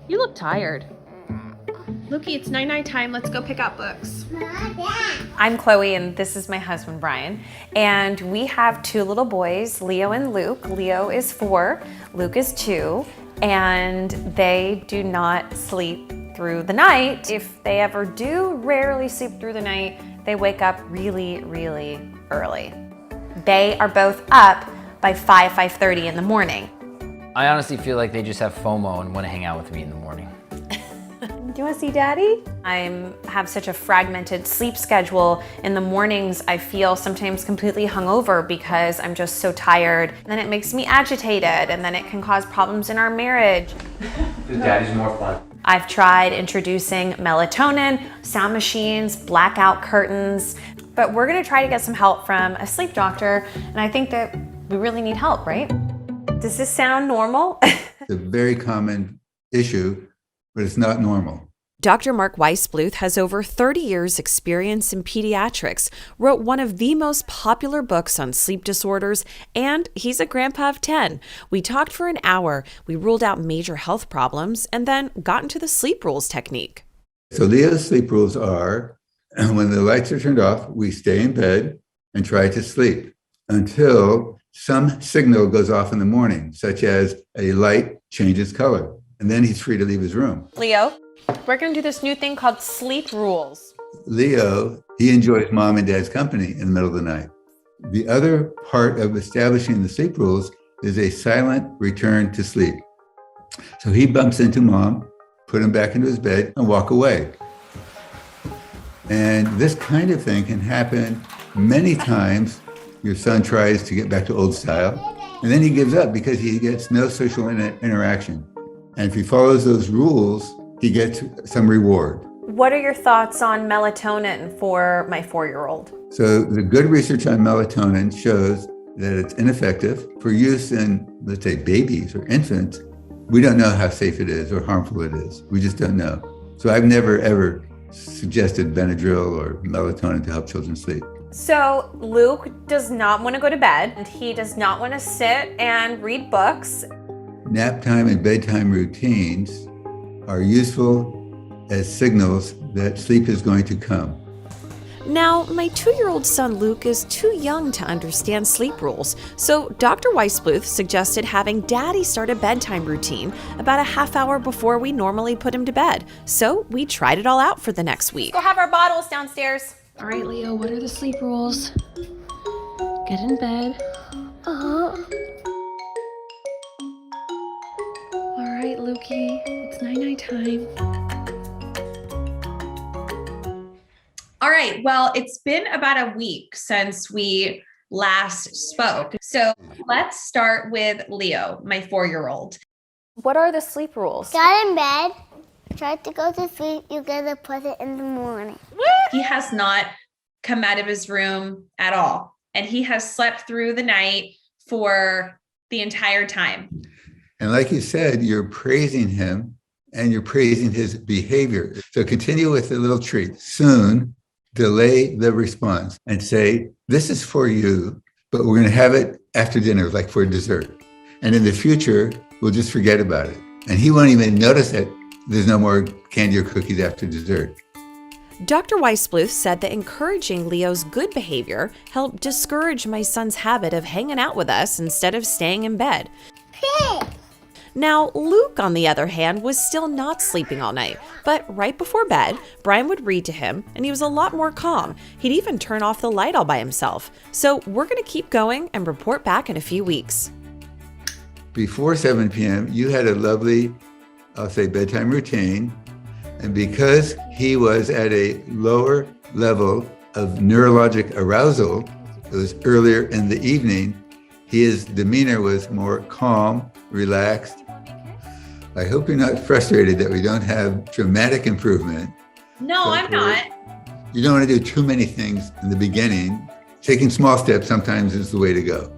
You look tired. Lukey, it's night-night time. Let's go pick out books. I'm Chloe, and this is my husband, Brian. And we have two little boys, Leo and Luke. Leo is 4, Luke is 2, and they do not sleep through the night. If they ever do rarely sleep through the night, they wake up really, really early. They are both up by 5:30 in the morning. I honestly feel like they just have FOMO and want to hang out with me in the morning. Do you want to see Daddy? I have such a fragmented sleep schedule. In the mornings, I feel sometimes completely hungover because I'm just so tired. And then it makes me agitated, and then it can cause problems in our marriage. Because Daddy's more fun. I've tried introducing melatonin, sound machines, blackout curtains, but we're gonna try to get some help from a sleep doctor, and I think that we really need help, right? Does this sound normal? It's a very common issue, but it's not normal. Dr. Mark Waisbluth has over 30 years' experience in pediatrics, wrote one of the most popular books on sleep disorders, and he's a grandpa of 10. We talked for an hour, we ruled out major health problems, and then got into the sleep rules technique. So Leo's sleep rules are, when the lights are turned off, we stay in bed and try to sleep until some signal goes off in the morning, such as a light changes color, and then he's free to leave his room. Leo, we're gonna do this new thing called sleep rules. Leo, he enjoys mom and dad's company in the middle of the night. The other part of establishing the sleep rules is a silent return to sleep. So he bumps into mom, put him back into his bed, and walk away. And this kind of thing can happen many times. Your son tries to get back to old style, and then he gives up because he gets no social interaction. And if he follows those rules, he gets some reward. What are your thoughts on melatonin for my 4-year-old? So the good research on melatonin shows that it's ineffective for use in, let's say, babies or infants. We don't know how safe it is or harmful it is. We just don't know. So I've never, ever suggested Benadryl or melatonin to help children sleep. So Luke does not want to go to bed, and he does not want to sit and read books. Nap time and bedtime routines are useful as signals that sleep is going to come. Now, my 2-year-old son Luke is too young to understand sleep rules, so Dr. Waisbluth suggested having Daddy start a bedtime routine about a half hour before we normally put him to bed. So we tried it all out for the next week. Go have our bottles downstairs. All right, Leo, what are the sleep rules? Get in bed. All right, Lukey, it's night-night time. All right, well, it's been about a week since we last spoke. So let's start with Leo, my 4-year-old. What are the sleep rules? Got in bed, tried to go to sleep, you gotta put it in the morning. He has not come out of his room at all, and he has slept through the night for the entire time. And like you said, you're praising him and you're praising his behavior. So continue with the little treat. Soon, delay the response and say, this is for you, but we're going to have it after dinner, like for dessert. And in the future, we'll just forget about it. And he won't even notice that there's no more candy or cookies after dessert. Dr. Waisbluth said that encouraging Leo's good behavior helped discourage my son's habit of hanging out with us instead of staying in bed. Now, Luke, on the other hand, was still not sleeping all night, but right before bed, Brian would read to him, and he was a lot more calm. He'd even turn off the light all by himself. So we're going to keep going and report back in a few weeks. Before 7 p.m., you had a lovely, I'll say, bedtime routine. And because he was at a lower level of neurologic arousal, it was earlier in the evening, his demeanor was more calm, relaxed. I hope you're not frustrated that we don't have dramatic improvement. No, I'm not. You don't want to do too many things in the beginning. Taking small steps sometimes is the way to go.